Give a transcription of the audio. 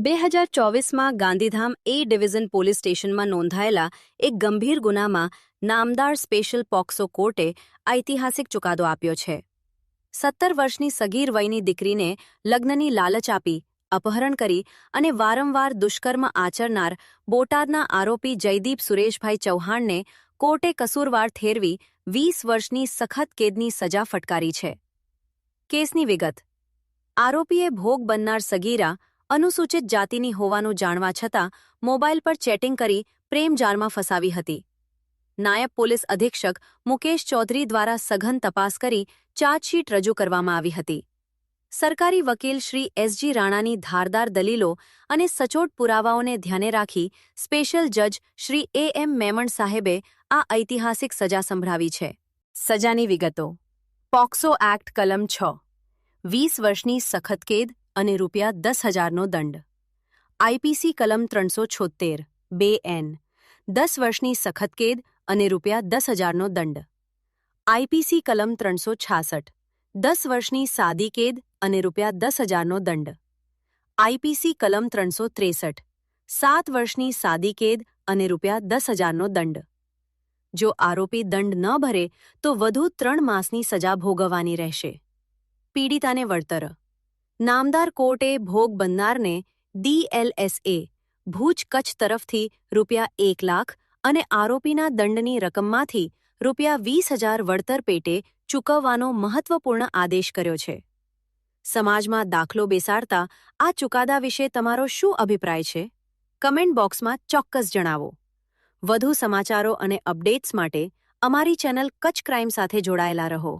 2024માં ગાંધીધામ એ division police સ્ટેશનમાં નોંધાયેલા એક ગંભીર ગુનામાં નામદાર સ્પેશિયલ પોક્સો કોર્ટે ઐતિહાસિક ચુકાદો આપ્યો છે। 17 વર્ષની સગીર વયની દીકરીને લગ્નની લાલચ આપી અપહરણ કરી અને વારંવાર દુષ્કર્મ આચરનાર બોટાદના આરોપી જયદીપ સુરેશભાઈ ચૌહાણને કોર્ટે કસૂરવાર ઠેરવી 20 વર્ષની સખત કેદની સજા ફટકારી છે। કેસની વિગત: આરોપીએ ભોગ બનનાર સગીરા અનુસૂચિત જાતિની હોવાનું જાણવા છતાં મોબાઈલ પર ચેટિંગ કરી પ્રેમજાળમાં ફસાવી હતી। નાયબ પોલીસ અધિક્ષક મુકેશ ચૌધરી દ્વારા સઘન તપાસ કરી ચાર્જશીટ રજૂ કરવામાં આવી હતી। સરકારી વકીલ શ્રી એસજી રાણાની ધારદાર દલીલો અને સચોટ પુરાવાઓને ધ્યાને રાખી સ્પેશિયલ જજ શ્રી એમ મેમણ સાહેબે આ ઐતિહાસિક સજા સંભળાવી છે। સજાની વિગતો: પોક્સો એક્ટ કલમ 6, 20 વર્ષની સખત કેદ અને ₹10,000નો દંડ। આઈપીસી કલમ 376, 2N, 10 વર્ષની સખત કેદ અને ₹10,000નો દંડ। આઈપીસી કલમ 366, 10 વર્ષની સાદી કેદ અને ₹10,000નો દંડ। આઈપીસી કલમ 363, 7 વર્ષની સાદી કેદ અને ₹10,000નો દંડ। જો આરોપી દંડ ન ભરે તો વધુ 3 માસની સજા ભોગવવાની રહેશે। પીડિતાને વળતર: નામદાર કોર્ટે ભોગ બનનારને DLSA ભુજ કચ્છ તરફથી ₹1 લાખ અને આરોપીના દંડની રકમમાંથી ₹20,000 વળતર પેટે ચૂકવવાનો મહત્વપૂર્ણ આદેશ કર્યો છે। સમાજમાં દાખલો બેસાડતા આ ચુકાદા વિશે તમારો શું અભિપ્રાય છે? કમેન્ટ બોક્સમાં ચોક્કસ જણાવો। વધુ સમાચારો અને અપડેટ્સ માટે અમારી ચેનલ કચ્છ ક્રાઇમ સાથે જોડાયેલા રહો।